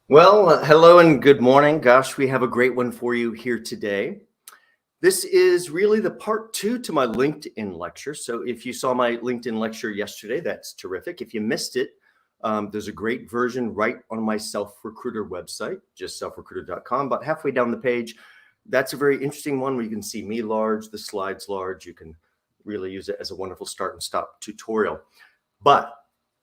Well, hello and good morning. Gosh, we have a great one for you here today. This is really the part 2 to my LinkedIn lecture. So if you saw my LinkedIn lecture yesterday, that's terrific. If you missed it, there's a great version right on my SelfRecruiter website, just selfrecruiter.com, about halfway down the page. That's a very interesting one where you can see me large, the slides large. You can really use it as a wonderful start and stop tutorial. But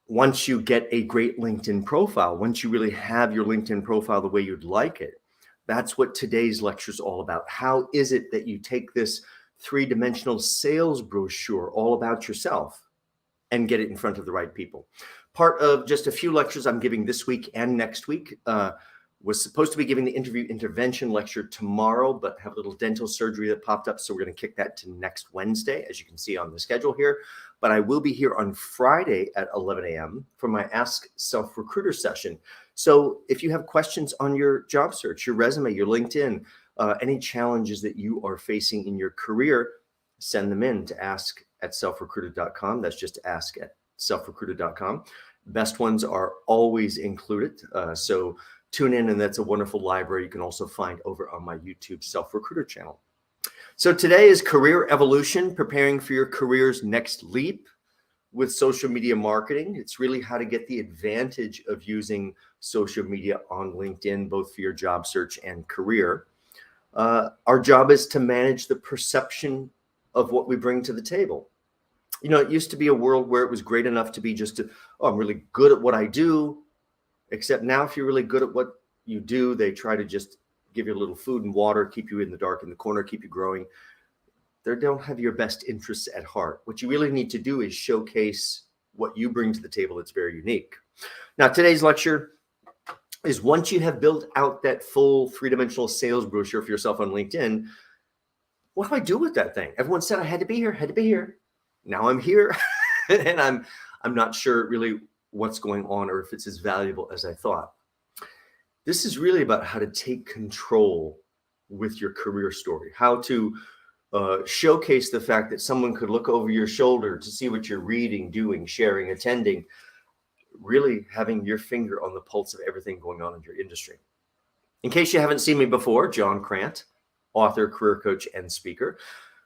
once you get a great LinkedIn profile, once you really have your LinkedIn profile the way you'd like it, that's what today's lecture is all about. How is it that you take this three-dimensional sales brochure all about yourself and get it in front of the right people? Part of just a few lectures I'm giving this week and next week. Was supposed to be giving the interview intervention lecture tomorrow, but have a little dental surgery that popped up. So we're going to kick that to next Wednesday, as you can see on the schedule here. But I will be here on Friday at 11 a.m. for my Ask SelfRecruiter session. So if you have questions on your job search, your resume, your LinkedIn, any challenges that you are facing in your career, send them in to ask@selfrecruiter.com. That's just ask@selfrecruiter.com. Best ones are always included. So tune in, and that's a wonderful library you can also find over on my YouTube SelfRecruiter channel. So today is career evolution, preparing for your career's next leap with social media marketing. It's really how to get the advantage of using social media on LinkedIn, both for your job search and career. Our job is to manage the perception of what we bring to the table. You know, it used to be a world where it was great enough to be just, I'm really good at what I do. Except now, if you're really good at what you do, they try to just give you a little food and water, keep you in the dark in the corner, keep you growing. They don't have your best interests at heart. What you really need to do is showcase what you bring to the table that's very unique. Now, today's lecture is once you have built out that full three-dimensional sales brochure for yourself on LinkedIn, what do I do with that thing? Everyone said I had to be here, Now I'm here, and I'm not sure really what's going on or if it's as valuable as I thought. This is really about how to take control with your career story, how to showcase the fact that someone could look over your shoulder to see what you're reading, doing, sharing, attending, really having your finger on the pulse of everything going on in your industry. In case you haven't seen me before, John Crant, author, career coach, and speaker,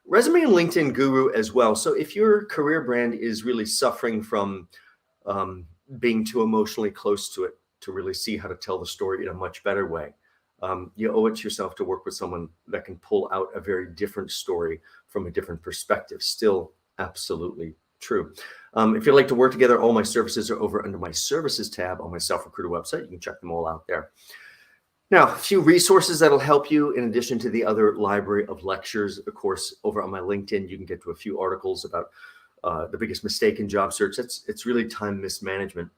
resume and LinkedIn guru as well. So if your career brand is really suffering from being too emotionally close to it to really see how to tell the story in a much better way, you owe it to yourself to work with someone that can pull out a very different story from a different perspective. Still absolutely true. If you'd like to work together, all my services are over under my services tab on my SelfRecruiter website. You can check them all out there. Now, a few resources that'll help you in addition to the other library of lectures. Of course, over on my LinkedIn, you can get to a few articles about the biggest mistake in job search. It's really time mismanagement.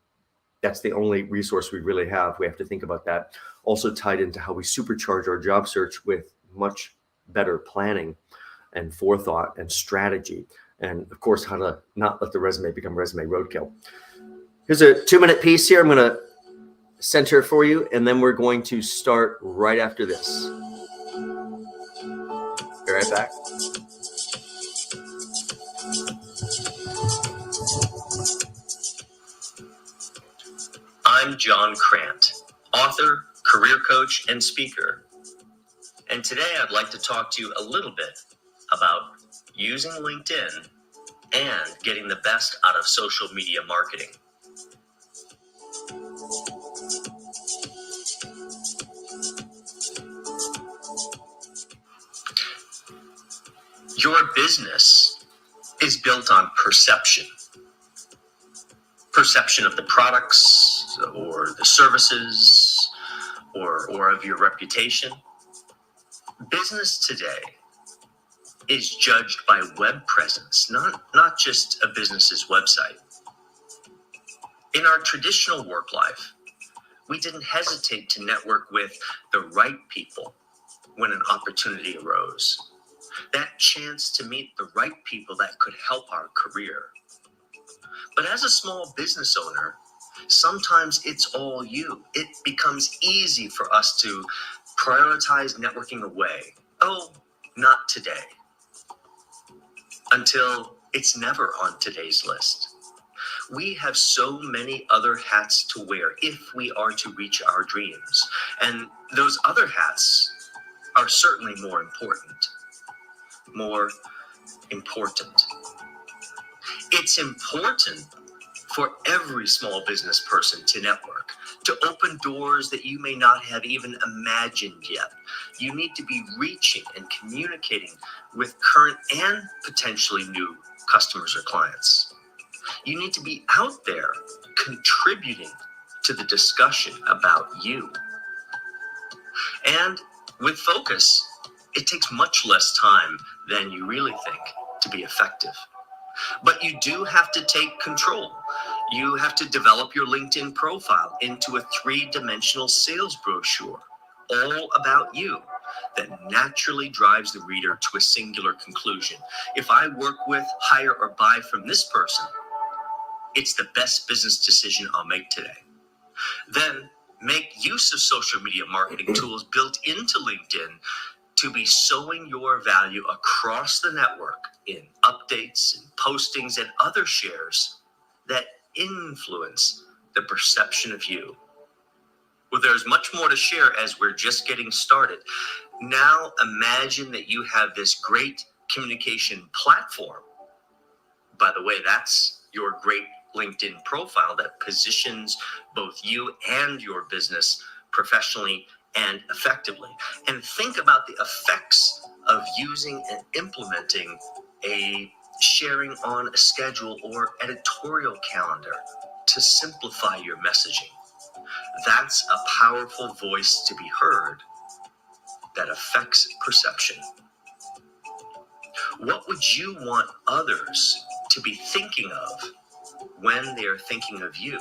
That's the only resource we really have. We have to think about that. Also tied into how we supercharge our job search with much better planning and forethought and strategy. And of course, how to not let the resume become resume roadkill. Here's a 2-minute piece here. I'm going to center for you, and then we're going to start right after this. Be right back. I'm John Crant, author, career coach, and speaker. And today I'd like to talk to you a little bit about using LinkedIn and getting the best out of social media marketing. Your business is built on perception. Perception of the products or the services or of your reputation. Business today is judged by web presence, not just a business's website. In our traditional work life, we didn't hesitate to network with the right people when an opportunity arose. That chance to meet the right people that could help our career. But as a small business owner, sometimes it's all you. It becomes easy for us to prioritize networking away. Oh, not today. Until it's never on today's list. we have so many other hats to wear if we are to reach our dreams. And those other hats are certainly more important. More important. It's important for every small business person to network, to open doors that you may not have even imagined yet. You need to be reaching and communicating with current and potentially new customers or clients. You need to be out there contributing to the discussion about you. And with focus, it takes much less time than you really think to be effective. But you do have to take control. You have to develop your LinkedIn profile into a 3-dimensional sales brochure, all about you, that naturally drives the reader to a singular conclusion. If I work with, hire, or buy from this person, it's the best business decision I'll make today. Then make use of social media marketing tools built into LinkedIn to be sowing your value across the network in updates and postings and other shares that influence the perception of you. Well, there's much more to share as we're just getting started. Now imagine that you have this great communication platform. By the way, that's your great LinkedIn profile that positions both you and your business professionally and effectively. And think about the effects of using and implementing a sharing on a schedule or editorial calendar to simplify your messaging. That's a powerful voice to be heard that affects perception. What would you want others to be thinking of when they're thinking of you?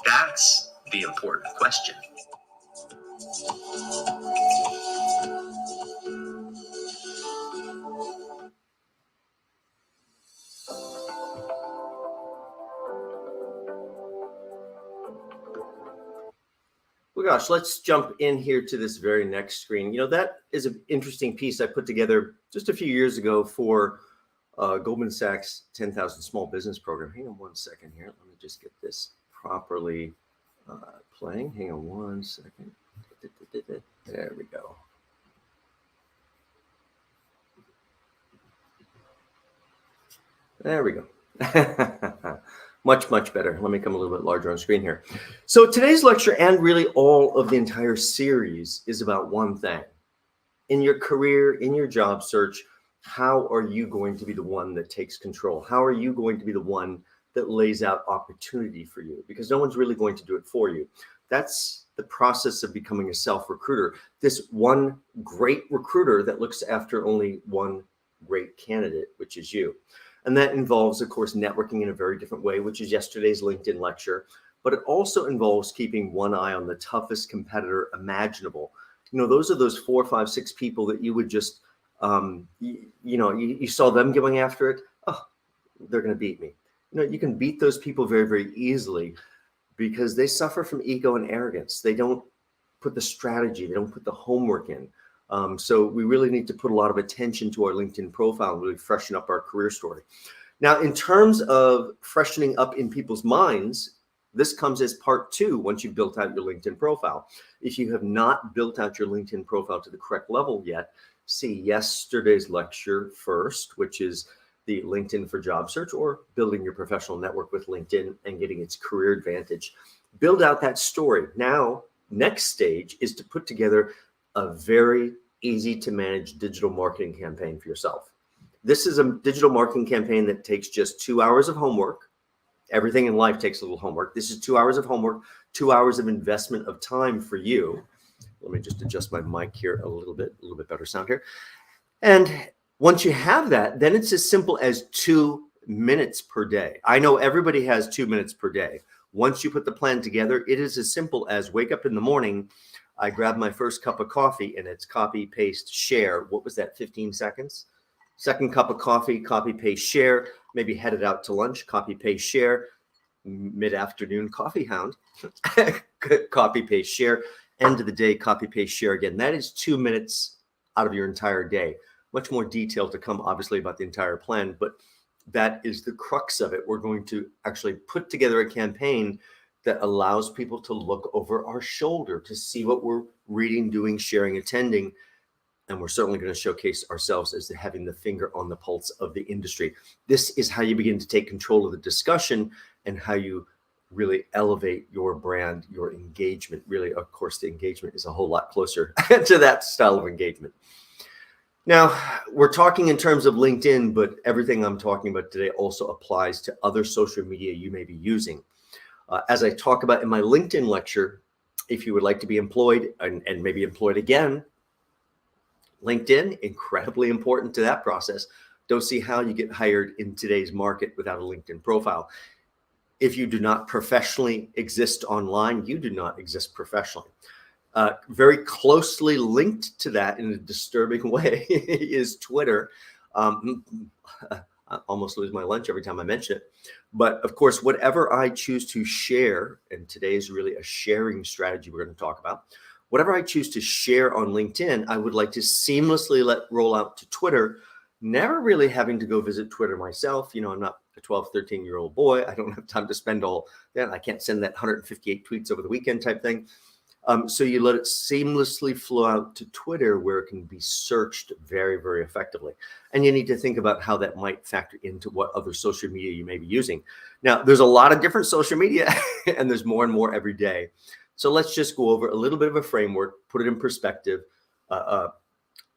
That's the important question. Well, gosh, let's jump in here to this very next screen. That is an interesting piece I put together just a few years ago for Goldman Sachs 10,000 Small Business Program. Hang on one second here. Let me just get this properly playing. Hang on one second. There we go. There we go. Much, much better. Let me come a little bit larger on screen here. So today's lecture, and really all of the entire series, is about one thing. In your career, in your job search, how are you going to be the one that takes control? How are you going to be the one that lays out opportunity for you? Because no one's really going to do it for you. That's the process of becoming a self-recruiter. This one great recruiter that looks after only one great candidate, which is you. And that involves, of course, networking in a very different way, which is yesterday's LinkedIn lecture. But it also involves keeping one eye on the toughest competitor imaginable. Those are those 4, 5, 6 people that you would just, you saw them going after it. Oh, they're going to beat me. You can beat those people very, very easily because they suffer from ego and arrogance. They don't put the strategy, they don't put the homework in. So we really need to put a lot of attention to our LinkedIn profile and really freshen up our career story. Now, in terms of freshening up in people's minds, this comes as part 2 once you've built out your LinkedIn profile. If you have not built out your LinkedIn profile to the correct level yet, see yesterday's lecture first, which is the LinkedIn for job search, or building your professional network with LinkedIn and getting its career advantage. Build out that story. Now, next stage is to put together a very easy to manage digital marketing campaign for yourself. This is a digital marketing campaign that takes just 2 hours of homework. Everything in life takes a little homework. This is 2 hours of homework, 2 hours of investment of time for you. Let me just adjust my mic here a little bit better sound here. And once you have that, then it's as simple as 2 minutes per day. I know everybody has 2 minutes per day. Once you put the plan together, it is as simple as wake up in the morning, I grab my first cup of coffee, and it's copy, paste, share. What was that, 15 seconds? Second cup of coffee, copy, paste, share. Maybe headed out to lunch, copy, paste, share. Mid-afternoon, coffee hound, copy, paste, share. End of the day, copy, paste, share again. That is 2 minutes out of your entire day. Much more detail to come, obviously, about the entire plan, but that is the crux of it. We're going to actually put together a campaign that allows people to look over our shoulder to see what we're reading, doing, sharing, attending. And we're certainly going to showcase ourselves as having the finger on the pulse of the industry. This is how you begin to take control of the discussion and how you really elevate your brand, your engagement. Really, of course, the engagement is a whole lot closer to that style of engagement. Now, we're talking in terms of LinkedIn, but everything I'm talking about today also applies to other social media you may be using. As I talk about in my LinkedIn lecture, if you would like to be employed and maybe employed again, LinkedIn, incredibly important to that process. Don't see how you get hired in today's market without a LinkedIn profile. If you do not professionally exist online, you do not exist professionally. Very closely linked to that in a disturbing way is Twitter. I almost lose my lunch every time I mention it. But of course, whatever I choose to share, and today is really a sharing strategy we're going to talk about. Whatever I choose to share on LinkedIn, I would like to seamlessly let roll out to Twitter, never really having to go visit Twitter myself. I'm not a 12, 13-year-old boy. I don't have time to spend all that. I can't send that 158 tweets over the weekend type thing. So you let it seamlessly flow out to Twitter where it can be searched very, very effectively. And you need to think about how that might factor into what other social media you may be using. Now, there's a lot of different social media and there's more and more every day. So let's just go over a little bit of a framework, put it in perspective.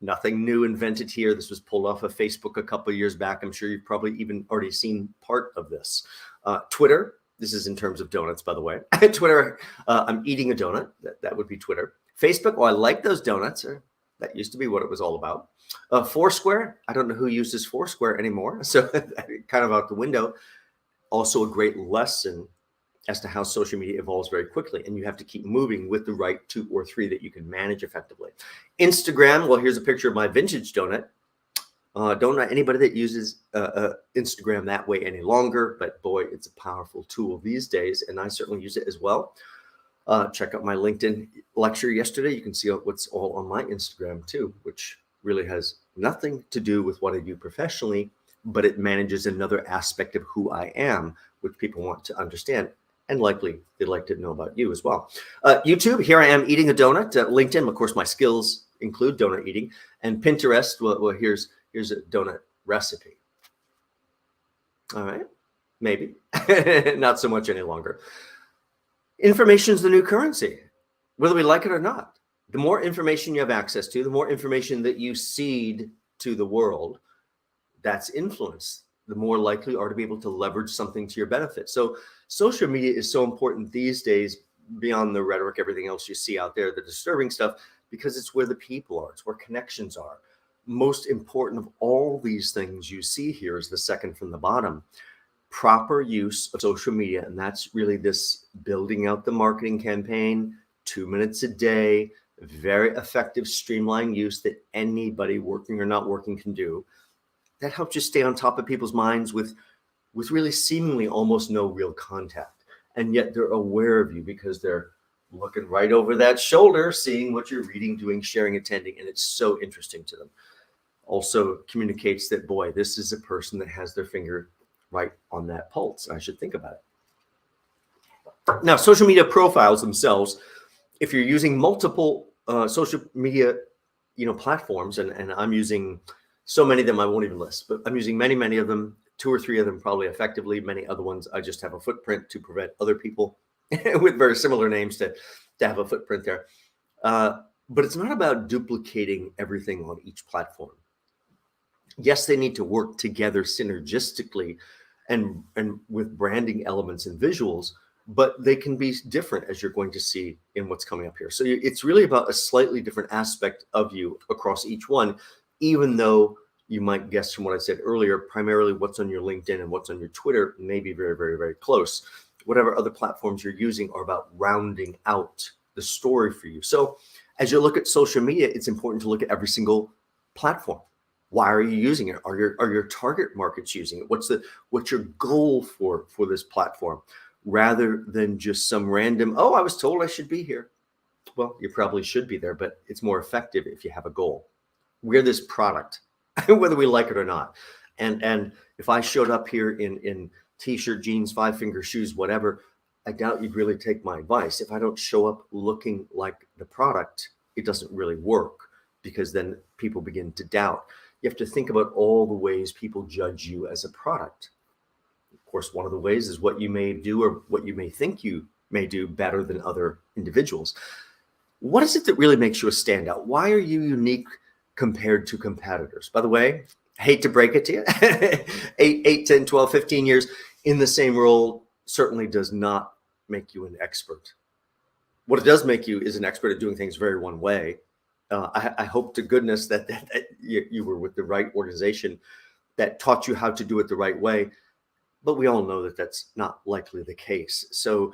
Nothing new invented here. This was pulled off of Facebook a couple of years back. I'm sure you've probably even already seen part of this. Twitter. This is in terms of donuts, by the way. Twitter, I'm eating a donut. That would be Twitter. Facebook, I like those donuts. That used to be what it was all about. Foursquare, I don't know who uses Foursquare anymore. So kind of out the window. Also a great lesson as to how social media evolves very quickly. And you have to keep moving with the right 2 or 3 that you can manage effectively. Instagram, well, here's a picture of my vintage donut. Don't know anybody that uses Instagram that way any longer, but boy, it's a powerful tool these days, and I certainly use it as well. Check out my LinkedIn lecture yesterday. You can see what's all on my Instagram too, which really has nothing to do with what I do professionally, but it manages another aspect of who I am, which people want to understand, and likely they'd like to know about you as well. YouTube, here I am eating a donut. LinkedIn, of course, my skills include donut eating, and Pinterest, well here's a donut recipe. All right, maybe. Not so much any longer. Information is the new currency, whether we like it or not. The more information you have access to, the more information that you seed to the world, that's influence. The more likely you are to be able to leverage something to your benefit. So social media is so important these days, beyond the rhetoric, everything else you see out there, the disturbing stuff, because it's where the people are. It's where connections are. Most important of all these things you see here is the second from the bottom, proper use of social media. And that's really this building out the marketing campaign, 2 minutes a day, very effective streamlined use that anybody working or not working can do. That helps you stay on top of people's minds with really seemingly almost no real contact. And yet they're aware of you because they're looking right over that shoulder, seeing what you're reading, doing, sharing, attending, and it's so interesting to them. Also communicates that, boy, this is a person that has their finger right on that pulse. I should think about it. Now, social media profiles themselves, if you're using multiple social media, platforms, and I'm using so many of them I won't even list, but I'm using many, many of them, 2 or 3 of them probably effectively. Many other ones, I just have a footprint to prevent other people with very similar names to have a footprint there. But it's not about duplicating everything on each platform. Yes, they need to work together synergistically and with branding elements and visuals, but they can be different, as you're going to see in what's coming up here. So it's really about a slightly different aspect of you across each one, even though you might guess from what I said earlier, primarily what's on your LinkedIn and what's on your Twitter may be very, very, very close. Whatever other platforms you're using are about rounding out the story for you. So as you look at social media, it's important to look at every single platform. Why are you using it? Are your target markets using it? What's your goal for this platform? Rather than just some random, I was told I should be here. Well, you probably should be there, but it's more effective if you have a goal. We're this product, whether we like it or not. And if I showed up here in t-shirt, jeans, five-finger shoes, whatever, I doubt you'd really take my advice. If I don't show up looking like the product, it doesn't really work, because then people begin to doubt. You have to think about all the ways people judge you as a product. Of course, one of the ways is what you may do or what you may think you may do better than other individuals. What is it that really makes you a standout? Why are you unique compared to competitors? By the way, hate to break it to you, 8, 10, 12, 15 years in the same role certainly does not make you an expert. What it does make you is an expert at doing things very one way. I hope to goodness that you were with the right organization that taught you how to do it the right way. But we all know that that's not likely the case. So,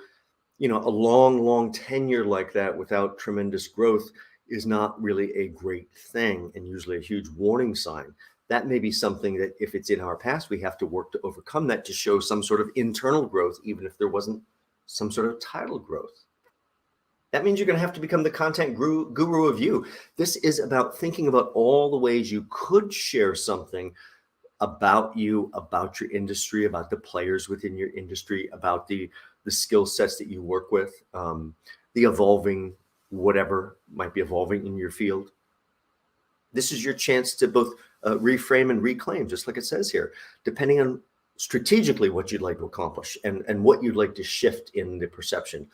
a long tenure like that without tremendous growth is not really a great thing, and usually a huge warning sign. That may be something that, if it's in our past, we have to work to overcome that to show some sort of internal growth, even if there wasn't some sort of title growth. That means you're going to have to become the content guru of you. This is about thinking about all the ways you could share something about you, about your industry, about the players within your industry, about the skill sets that you work with, the evolving, whatever might be evolving in your field. This is your chance to both reframe and reclaim, just like it says here, depending on strategically what you'd like to accomplish and what you'd like to shift in the perception.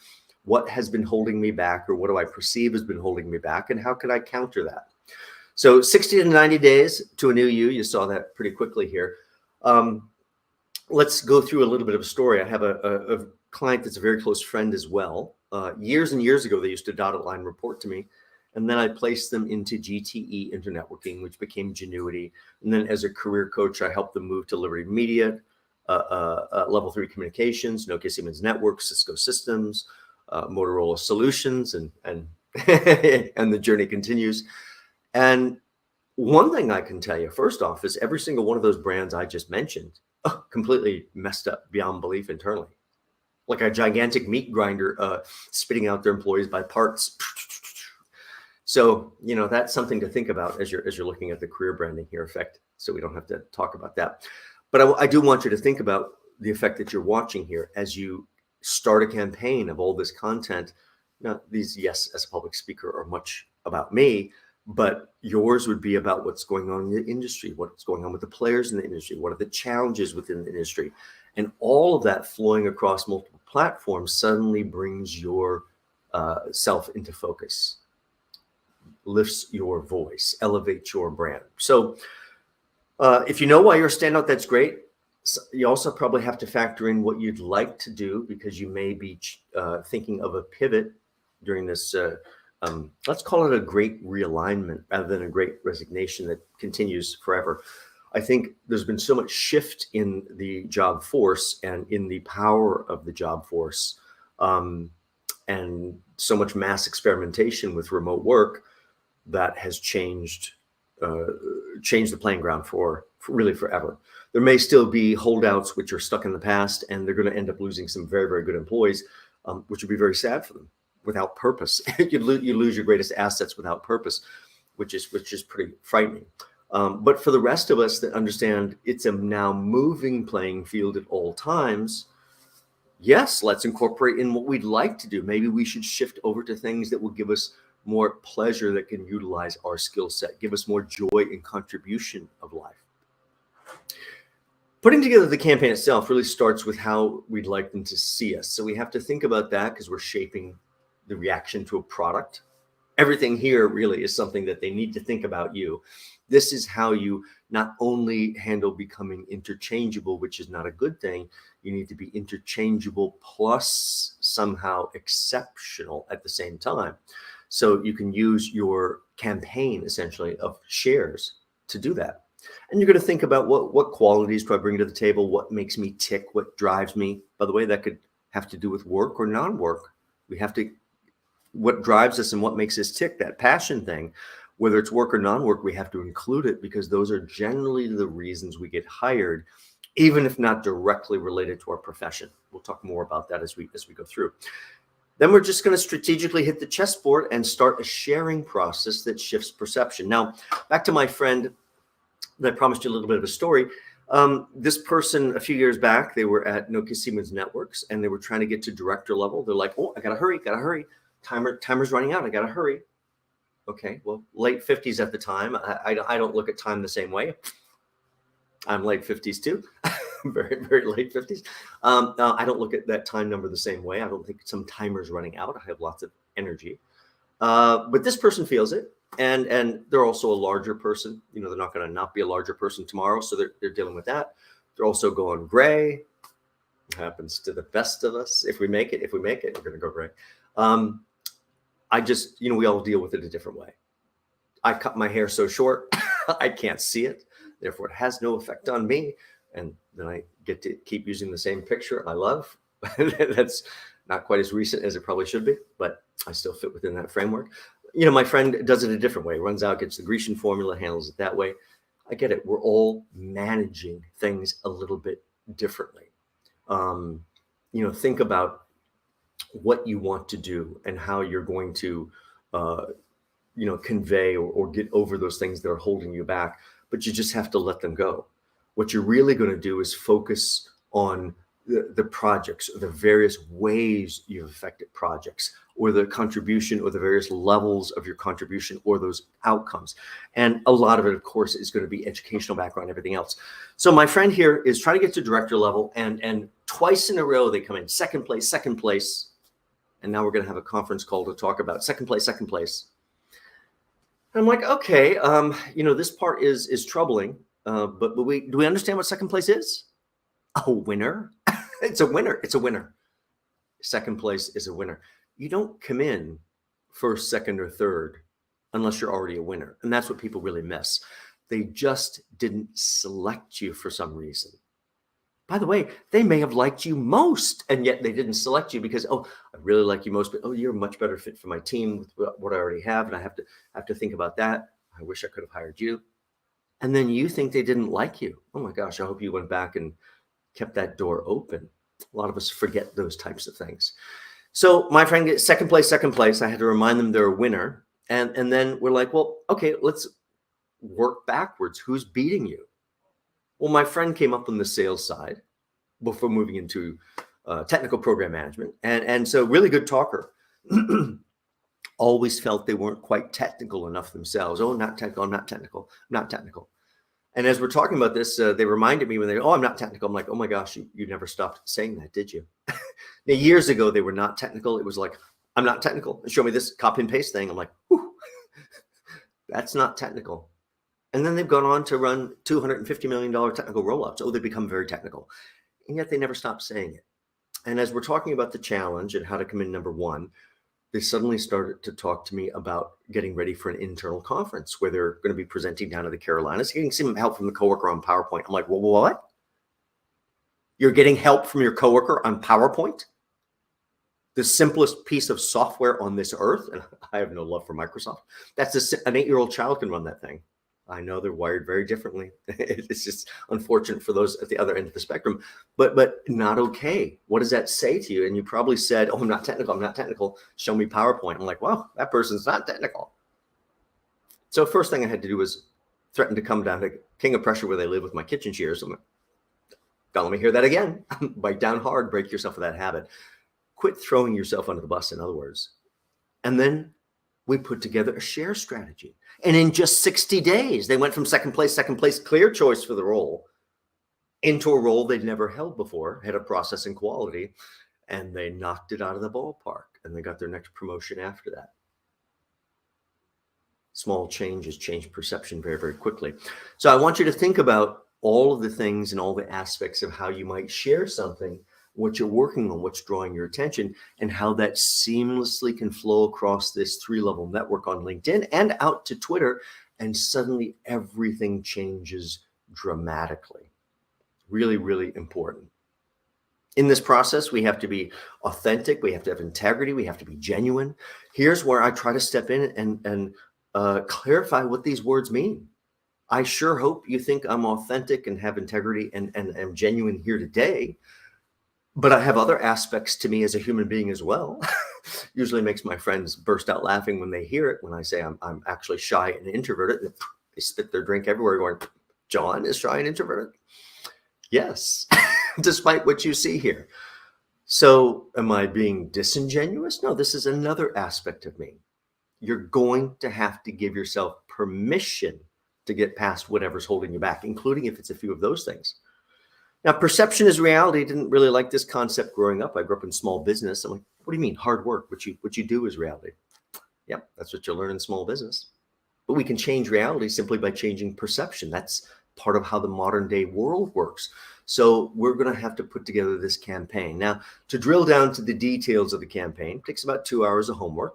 What has been holding me back, or what do I perceive has been holding me back, and how can I counter that? So 60 to 90 days to a new you. You saw that pretty quickly here. Let's go through a little bit of a story. I have a client that's a very close friend as well. Years and years ago, they used to dotted line report to me. And then I placed them into GTE Internetworking, which became Genuity. And then as a career coach, I helped them move to Liberty Media, Level 3 Communications, Nokia Siemens Networks, Cisco Systems, Motorola Solutions, and and the journey continues. And one thing I can tell you, first off, is every single one of those brands I just mentioned, completely messed up beyond belief internally. Like a gigantic meat grinder spitting out their employees by parts. So, that's something to think about as you're looking at the career branding here effect. So we don't have to talk about that. But I do want you to think about the effect that you're watching here as you start a campaign of all this content. Now, these, yes, as a public speaker, are much about me, but yours would be about what's going on in the industry, what's going on with the players in the industry, what are the challenges within the industry. And all of that flowing across multiple platforms suddenly brings your self into focus, lifts your voice, elevates your brand. So if you know why you're a standout, that's great. So you also probably have to factor in what you'd like to do, because you may be thinking of a pivot during this, let's call it a great realignment rather than a great resignation that continues forever. I think there's been so much shift in the job force and in the power of the job force, and so much mass experimentation with remote work that has changed the playing ground for really forever. There may still be holdouts which are stuck in the past, and they're going to end up losing some very, very good employees, which would be very sad for them. Without purpose, you lose your greatest assets without purpose, which is pretty frightening. But for the rest of us that understand it's a now moving playing field at all times, yes, let's incorporate in what we'd like to do. Maybe we should shift over to things that will give us more pleasure, that can utilize our skill set, give us more joy and contribution of life. Putting together the campaign itself really starts with how we'd like them to see us. So we have to think about that, because we're shaping the reaction to a product. Everything here really is something that they need to think about you. This is how you not only handle becoming interchangeable, which is not a good thing. You need to be interchangeable plus somehow exceptional at the same time. So you can use your campaign essentially of shares to do that. And you're going to think about what qualities do I bring to the table? What makes me tick? What drives me? By the way, that could have to do with work or non-work. We have to, what drives us and what makes us tick, that passion thing, whether it's work or non-work, we have to include it, because those are generally the reasons we get hired, even if not directly related to our profession. We'll talk more about that as we go through. Then we're just going to strategically hit the chessboard and start a sharing process that shifts perception. Now, back to my friend that I promised you a little bit of a story. This person, a few years back, they were at Nokia Siemens Networks, and they were trying to get to director level. They're like, oh, I gotta hurry. Timer's running out. I gotta hurry. Okay, well, late 50s at the time. I don't look at time the same way. I'm late 50s too. Very, very late 50s. I don't look at that time number the same way. I don't think some timer's running out. I have lots of energy. But this person feels it. And they're also a larger person. You know, they're not going to not be a larger person tomorrow. So they're dealing with that. They're also going gray. It happens to the best of us. If we make it, we're going to go gray. We all deal with it a different way. I cut my hair so short, I can't see it. Therefore, it has no effect on me. And then I get to keep using the same picture I love. That's not quite as recent as it probably should be, but I still fit within that framework. You know, my friend does it a different way, runs out, gets the Grecian formula, handles it that way. I get it. We're all managing things a little bit differently. Think about what you want to do and how you're going to, convey or get over those things that are holding you back, but you just have to let them go. What you're really going to do is focus on the projects, or the various ways you've affected projects, or the contribution, or the various levels of your contribution, or those outcomes. And a lot of it, of course, is going to be educational background, everything else. So my friend here is trying to get to director level, and twice in a row they come in second place. And now we're going to have a conference call to talk about second place. And I'm like, okay, this part is troubling, but do we understand what second place is? A winner. It's a winner. Second place is a winner. You don't come in first, second, or third unless you're already a winner. And that's what people really miss. They just didn't select you for some reason. By the way, they may have liked you most, and yet they didn't select you because, I really like you most, but you're a much better fit for my team with what I already have, and I have to think about that. I wish I could have hired you. And then you think they didn't like you. Oh my gosh, I hope you went back and kept that door open. A lot of us forget those types of things. So my friend gets second place. I had to remind them they're a winner. And then we're like, well, okay, let's work backwards. Who's beating you? Well, my friend came up on the sales side before moving into technical program management. And so really good talker. Always felt they weren't quite technical enough themselves. Oh, not technical. I'm not technical. And as we're talking about this, they reminded me when I'm not technical. I'm like, oh my gosh, you never stopped saying that, did you? Now, years ago, they were not technical. It was like, I'm not technical. Show me this copy and paste thing. I'm like, whew, that's not technical. And then they've gone on to run $250 million technical rollouts. Oh, they become very technical. And yet they never stopped saying it. And as we're talking about the challenge and how to come in number one, they suddenly started to talk to me about getting ready for an internal conference where they're going to be presenting down to the Carolinas, getting some help from the coworker on PowerPoint. I'm like, well, what? You're getting help from your coworker on PowerPoint? The simplest piece of software on this earth. And I have no love for Microsoft. That's an 8-year-old child can run that thing. I know they're wired very differently. It's just unfortunate for those at the other end of the spectrum, but not okay. What does that say to you? And you probably said, oh, I'm not technical. Show me PowerPoint. I'm like, wow, that person's not technical. So first thing I had to do was threaten to come down to King of Pressure where they live with my kitchen shears. I'm like, don't let me hear that again. Bite down hard, break yourself of that habit. Quit throwing yourself under the bus, in other words. And then we put together a share strategy. And in just 60 days, they went from second place, clear choice for the role, into a role they'd never held before, head of process and quality, and they knocked it out of the ballpark, and they got their next promotion after that. Small changes change perception very, very quickly. So I want you to think about all of the things and all the aspects of how you might share something, what you're working on, what's drawing your attention, and how that seamlessly can flow across this 3-level network on LinkedIn and out to Twitter. And suddenly everything changes dramatically. Really, really important. In this process, we have to be authentic. We have to have integrity. We have to be genuine. Here's where I try to step in and clarify what these words mean. I sure hope you think I'm authentic and have integrity and am genuine here today. But I have other aspects to me as a human being as well. Usually makes my friends burst out laughing when they hear it, when I say I'm actually shy and introverted. They spit their drink everywhere going, John is shy and introverted. Yes, despite what you see here. So am I being disingenuous? No, this is another aspect of me. You're going to have to give yourself permission to get past whatever's holding you back, including if it's a few of those things. Now, perception is reality. Didn't really like this concept growing up. I grew up in small business. I'm like, what do you mean hard work? What you do is reality. Yep, that's what you'll learn in small business. But we can change reality simply by changing perception. That's part of how the modern day world works. So we're going to have to put together this campaign. Now, to drill down to the details of the campaign, it takes about 2 hours of homework.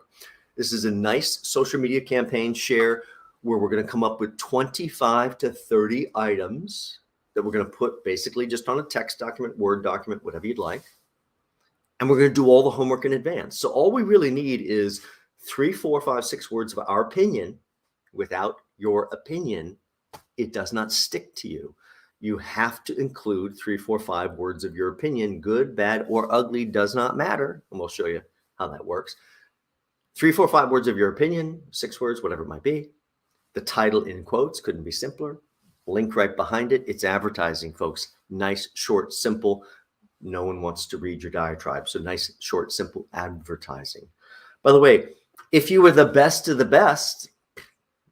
This is a nice social media campaign share where we're going to come up with 25 to 30 items that we're going to put basically just on a text document, Word document, whatever you'd like. And we're going to do all the homework in advance. So all we really need is 3, 4, 5, 6 words of our opinion. Without your opinion, it does not stick to you. You have to include 3, 4, 5 words of your opinion. Good, bad, or ugly does not matter. And we'll show you how that works. 3, 4, 5 words of your opinion, 6 words, whatever it might be. The title in quotes, couldn't be simpler. Link right behind it. It's advertising, folks. Nice, short, simple. No one wants to read your diatribe. So nice, short, simple advertising. By the way, if you were the best of the best,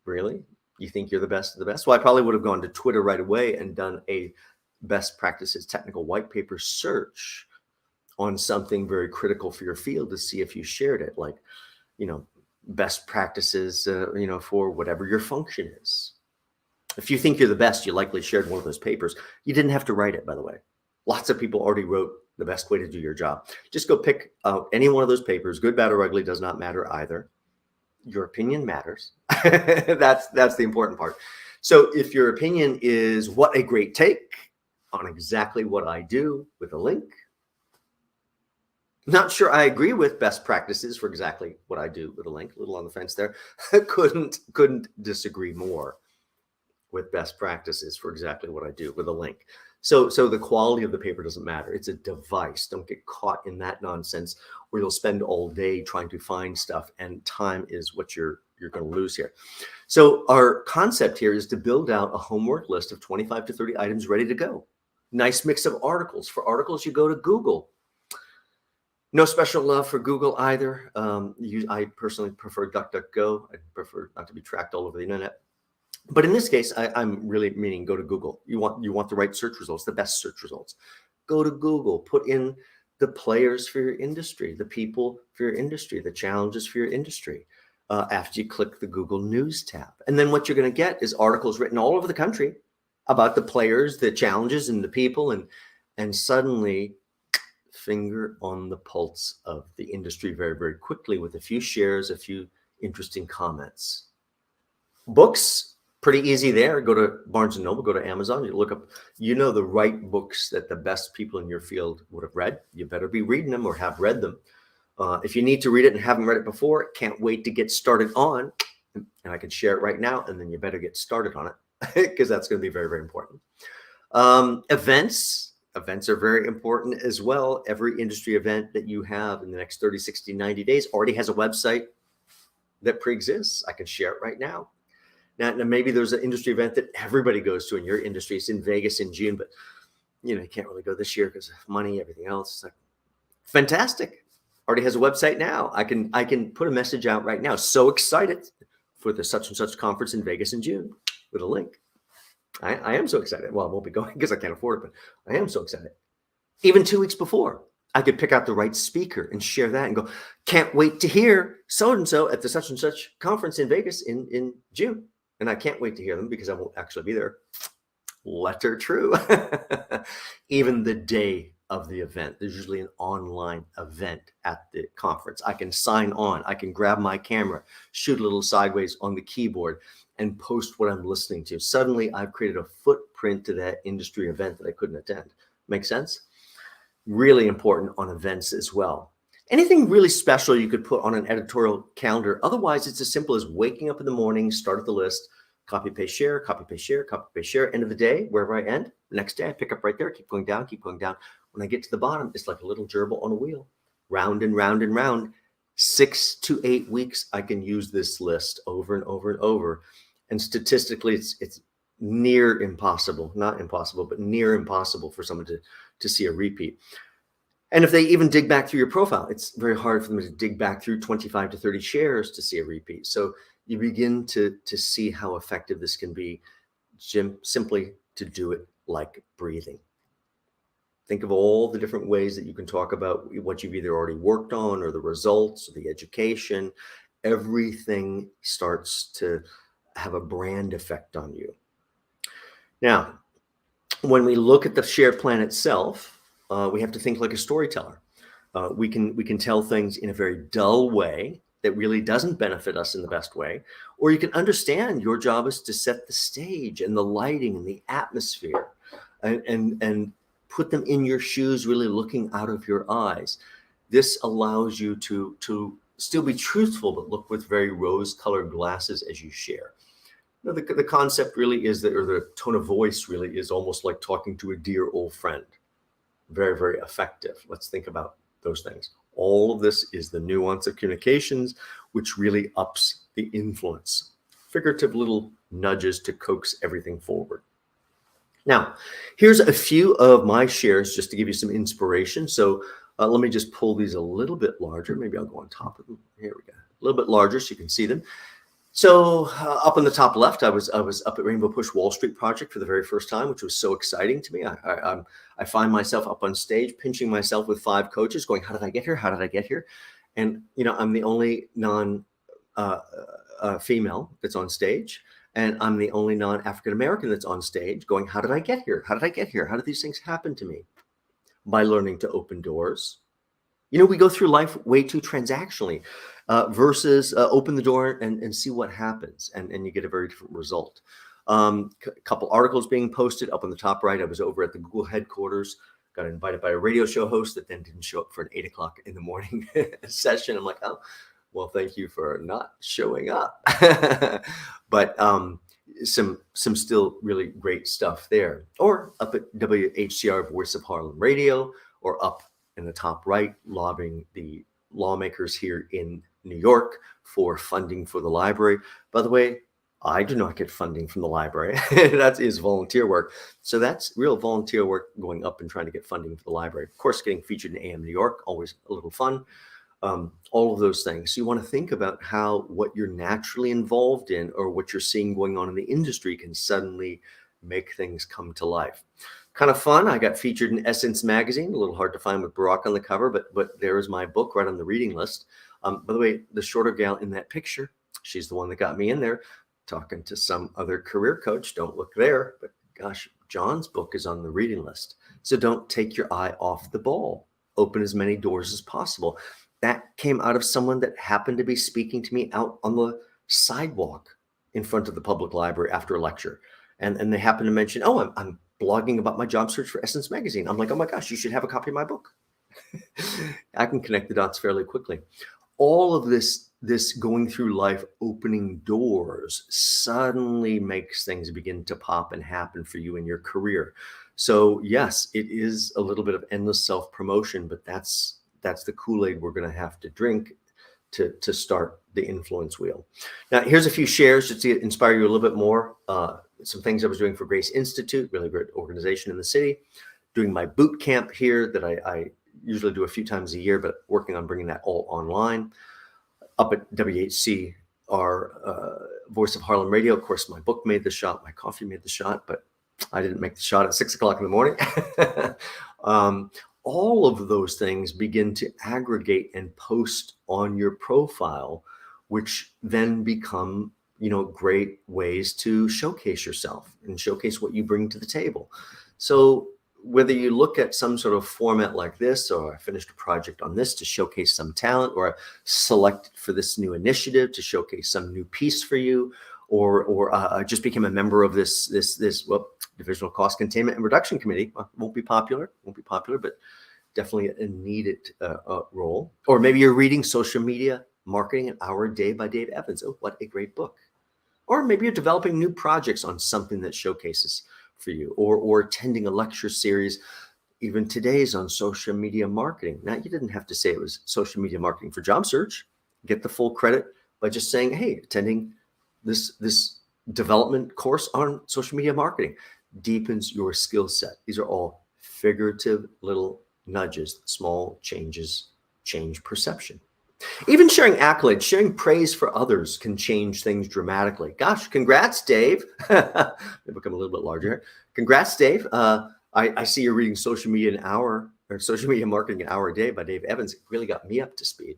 really? You think you're the best of the best? Well, I probably would have gone to Twitter right away and done a best practices technical white paper search on something very critical for your field to see if you shared it, like, best practices, for whatever your function is. If you think you're the best, you likely shared one of those papers. You didn't have to write it, by the way. Lots of people already wrote the best way to do your job. Just go pick out any one of those papers. Good, bad, or ugly does not matter either. Your opinion matters. That's the important part. So if your opinion is what a great take on exactly what I do with a link, not sure I agree with best practices for exactly what I do with a link, a little on the fence there. couldn't disagree more with best practices for exactly what I do with a link. So the quality of the paper doesn't matter. It's a device. Don't get caught in that nonsense where you'll spend all day trying to find stuff, and time is what you're going to lose here. So our concept here is to build out a homework list of 25 to 30 items ready to go. Nice mix of articles. For articles, you go to Google. No special love for Google either. I personally prefer DuckDuckGo. I prefer not to be tracked all over the internet. But in this case, I'm really meaning go to Google. You want the right search results, the best search results. Go to Google, put in the players for your industry, the people for your industry, the challenges for your industry. After you click the Google News tab. And then what you're going to get is articles written all over the country about the players, the challenges, and the people. And suddenly, finger on the pulse of the industry very, very quickly with a few shares, a few interesting comments. Books. Pretty easy there. Go to Barnes & Noble, go to Amazon. You look up, the right books that the best people in your field would have read. You better be reading them or have read them. If you need to read it and haven't read it before, can't wait to get started on, and I can share it right now, and then you better get started on it because that's going to be very, very important. Events are very important as well. Every industry event that you have in the next 30, 60, 90 days already has a website that pre-exists. I can share it right now. Now, maybe there's an industry event that everybody goes to in your industry. It's in Vegas in June, but you can't really go this year because of money, everything else. It's like, fantastic. Already has a website now. I can put a message out right now. So excited for the such and such conference in Vegas in June with a link. I am so excited. Well, I won't be going because I can't afford it, but I am so excited. Even 2 weeks before, I could pick out the right speaker and share that and go, can't wait to hear so-and-so at the such and such conference in Vegas in June. And I can't wait to hear them because I won't actually be there. Letter true. Even the day of the event, there's usually an online event at the conference. I can sign on. I can grab my camera, shoot a little sideways on the keyboard, and post what I'm listening to. Suddenly, I've created a footprint to that industry event that I couldn't attend. Make sense? Really important on events as well. Anything really special you could put on an editorial calendar. Otherwise, it's as simple as waking up in the morning, start at the list, copy, paste, share, copy, paste, share, copy, paste, share. End of the day, wherever I end, the next day I pick up right there, keep going down, keep going down. When I get to the bottom, it's like a little gerbil on a wheel, round and round and round. 6 to 8 weeks, I can use this list over and over and over. And statistically, it's near impossible, not impossible, but near impossible for someone to see a repeat. And if they even dig back through your profile, it's very hard for them to dig back through 25 to 30 shares to see a repeat. So you begin to see how effective this can be, simply to do it like breathing. Think of all the different ways that you can talk about what you've either already worked on or the results or the education. Everything starts to have a brand effect on you. Now, when we look at the share plan itself, we have to think like a storyteller. We can tell things in a very dull way that really doesn't benefit us in the best way, or you can understand your job is to set the stage and the lighting and the atmosphere, and put them in your shoes, really looking out of your eyes. This allows you to still be truthful, but look with very rose-colored glasses as you share. You know, the concept really is that, or the tone of voice really is almost like talking to a dear old friend. Very, very effective. Let's think about those things. All of this is the nuance of communications, which really ups the influence. Figurative little nudges to coax everything forward. Now, here's a few of my shares just to give you some inspiration. So let me just pull these a little bit larger. Maybe I'll go on top of them. Here we go. A little bit larger so you can see them. So up in the top left, I was up at Rainbow Push Wall Street Project for the very first time, which was so exciting to me. I find myself up on stage, pinching myself with 5 coaches going, how did I get here? How did I get here? And, you know, I'm the only non-female that's on stage. And I'm the only non-African-American that's on stage going, how did I get here? How did I get here? How did these things happen to me? By learning to open doors. You know, we go through life way too transactionally versus open the door and see what happens. And you get a very different result. A couple articles being posted up on the top right. I was over at the Google headquarters, got invited by a radio show host that then didn't show up for an 8 o'clock in the morning session. I'm like, oh, well, thank you for not showing up. But some still really great stuff there. Or up at WHCR Voice of Harlem Radio, or up in the top right, lobbying the lawmakers here in New York for funding for the library. By the way, I do not get funding from the library. That is volunteer work. So that's real volunteer work, going up and trying to get funding for the library. Of course, getting featured in AM New York, always a little fun. All of those things. So you want to think about how what you're naturally involved in or what you're seeing going on in the industry can suddenly make things come to life. Kind of fun. I got featured in Essence magazine, a little hard to find with Barack on the cover, but there is my book right on the reading list. By the way, the shorter gal in that picture, she's the one that got me in there, talking to some other career coach. Don't look there, but gosh, John's book is on the reading list. So don't take your eye off the ball. Open as many doors as possible. That came out of someone that happened to be speaking to me out on the sidewalk in front of the public library after a lecture. And they happened to mention, oh, I'm blogging about my job search for Essence magazine. I'm like, oh my gosh, you should have a copy of my book. I can connect the dots fairly quickly. All of this going through life, opening doors, suddenly makes things begin to pop and happen for you in your career. So yes, it is a little bit of endless self-promotion, but that's the Kool-Aid we're going to have to drink to start the influence wheel. Now, here's a few shares just to inspire you a little bit more. Some things I was doing for Grace Institute, really great organization in the city. Doing my boot camp here that I usually do a few times a year, but working on bringing that all online. Up at WHC, our Voice of Harlem Radio. Of course, my book made the shot, my coffee made the shot, but I didn't make the shot at 6 o'clock in the morning. All of those things begin to aggregate and post on your profile, which then become, you know, great ways to showcase yourself and showcase what you bring to the table. So whether you look at some sort of format like this, or I finished a project on this to showcase some talent, or I selected for this new initiative to showcase some new piece for you, or I just became a member of this Divisional Cost Containment and Reduction Committee. Won't be popular, but definitely a needed role. Or maybe you're reading Social Media Marketing, an Hour a Day by Dave Evans. Oh, what a great book. Or maybe you're developing new projects on something that showcases for you, or attending a lecture series. Even today's on social media marketing. Now, you didn't have to say it was social media marketing for job search. Get the full credit by just saying, hey, attending this development course on social media marketing deepens your skill set. These are all figurative little nudges. Small changes change perception. Even sharing accolades, sharing praise for others can change things dramatically. Gosh, congrats, Dave. They become a little bit larger. Congrats, Dave. I see you're reading Social Media an Hour, or Social Media Marketing an Hour a Day by Dave Evans. It really got me up to speed.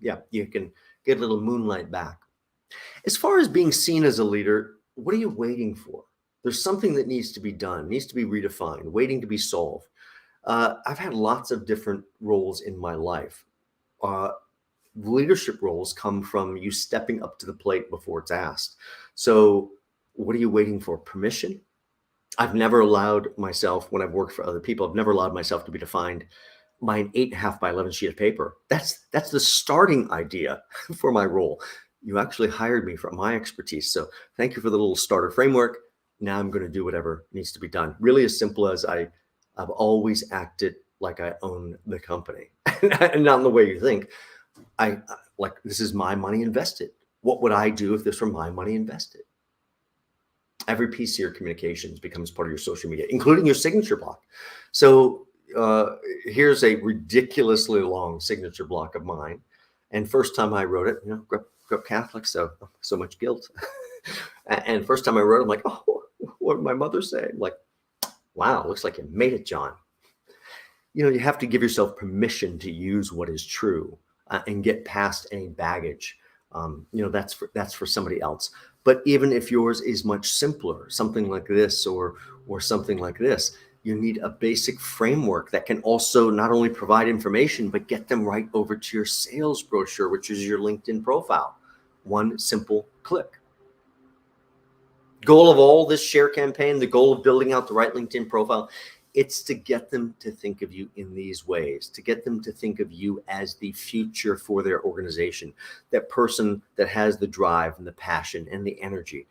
Yeah, you can get a little moonlight back. As far as being seen as a leader, what are you waiting for? There's something that needs to be done, needs to be redefined, waiting to be solved. I've had lots of different roles in my life. Leadership roles come from you stepping up to the plate before it's asked. So what are you waiting for? Permission? I've never allowed myself, when I've worked for other people, I've never allowed myself to be defined by an 8.5 by 11 sheet of paper. That's the starting idea for my role. You actually hired me for my expertise. So thank you for the little starter framework. Now I'm going to do whatever needs to be done. Really as simple as I've always acted like I own the company and not in the way you think. Like, this is my money invested. What would I do if this were my money invested? Every piece of your communications becomes part of your social media, including your signature block. So here's a ridiculously long signature block of mine. And first time I wrote it, grew up Catholic, so much guilt. And first time I wrote it, I'm like, oh, what did my mother say? I'm like, wow, looks like you made it, John. You have to give yourself permission to use what is true and get past any baggage. That's for somebody else. But even if yours is much simpler, something like this or something like this, you need a basic framework that can also not only provide information, but get them right over to your sales brochure, which is your LinkedIn profile. One simple click. Goal of all this share campaign, the goal of building out the right LinkedIn profile, it's to get them to think of you in these ways, to get them to think of you as the future for their organization, that person that has the drive and the passion and the energy.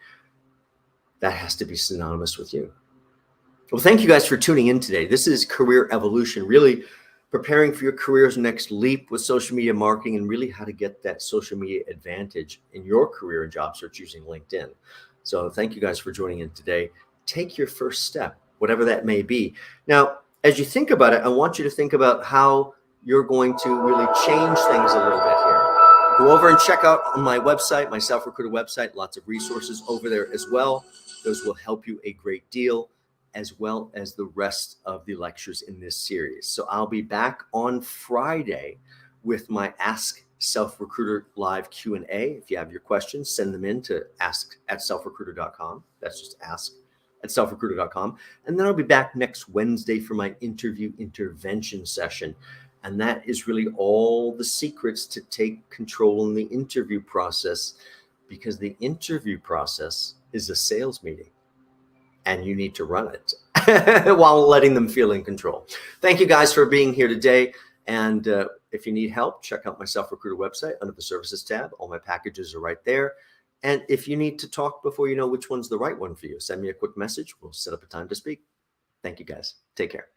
That has to be synonymous with you. Well, thank you guys for tuning in today. This is Career Evolution, really preparing for your career's next leap with social media marketing and really how to get that social media advantage in your career and job search using LinkedIn. So thank you guys for joining in today. Take your first step, whatever that may be. Now, as you think about it, I want you to think about how you're going to really change things a little bit here. Go over and check out on my website, my SelfRecruiter website, lots of resources over there as well. Those will help you a great deal, as well as the rest of the lectures in this series. So I'll be back on Friday with my Ask SelfRecruiter live Q&A. If you have your questions, send them in to ask@selfrecruiter.com. That's just ask@selfrecruiter.com. And then I'll be back next Wednesday for my interview intervention session. And that is really all the secrets to take control in the interview process, because the interview process is a sales meeting and you need to run it while letting them feel in control. Thank you guys for being here today. And if you need help, check out my SelfRecruiter website under the services tab. All my packages are right there. And if you need to talk before you know which one's the right one for you, send me a quick message. We'll set up a time to speak. Thank you guys. Take care.